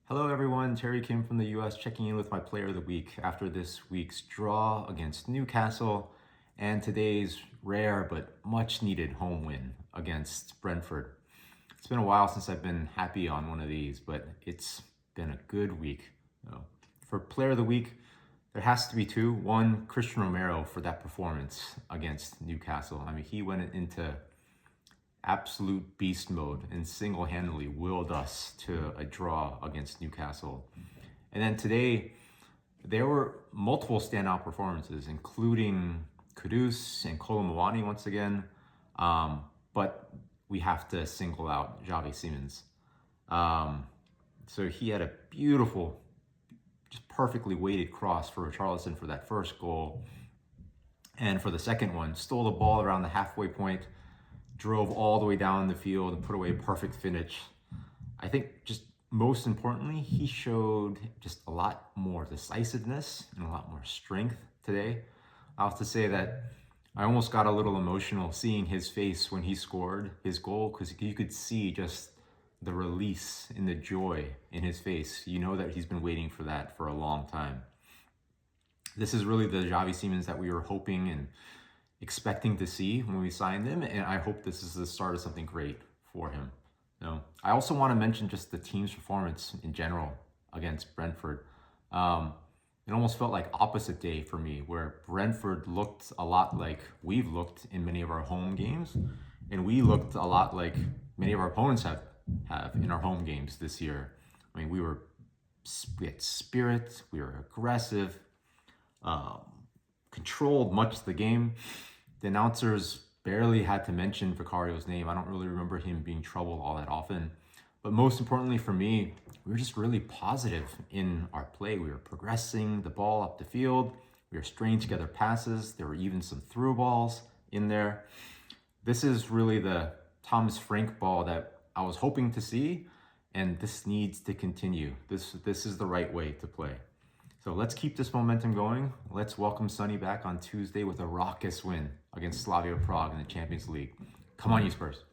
Hello everyone, Terry Kim from the US checking in with my player of the week after this week's draw against Newcastle and today's rare but much needed home win against Brentford. It's been a while since I've been happy on one of these, but it's been a good week. For player of the week, there has to be two. One, Christian Romero for that performance against Newcastle. I mean, he went into absolute beast mode and single-handedly willed us to a draw against Newcastle. And then today, there were multiple standout performances, including Kudus and Kolomwani once again. But we have to single out Xavi Simons. So he had a beautiful, just perfectly weighted cross for Richarlison for that first goal. And for the second one, stole the ball around the halfway point, drove all the way down the field and put away a perfect finish. I think just most importantly, he showed just a lot more decisiveness and a lot more strength today. I have to say that I almost got a little emotional seeing his face when he scored his goal, because you could see just the release and the joy in his face. You know that he's been waiting for that for a long time. This is really the Xavi Simons that we were hoping and expecting to see when we signed him, and I hope this is the start of something great for him. I also want to mention just the team's performance in general against Brentford. It almost felt like opposite day for me, where Brentford looked a lot like we've looked in many of our home games, and we looked a lot like many of our opponents have in our home games this year. I mean, we had spirit, we were aggressive, controlled much of the game. The announcers barely had to mention Vicario's name. I don't really remember him being troubled all that often. But most importantly for me, we were just really positive in our play. We were progressing the ball up the field. We were stringing together passes. There were even some through balls in there. This is really the Thomas Frank ball that I was hoping to see, and this needs to continue. This is the right way to play. So let's keep this momentum going. Let's welcome Sonny back on Tuesday with a raucous win against Slavia Prague in the Champions League. Come on, you Spurs.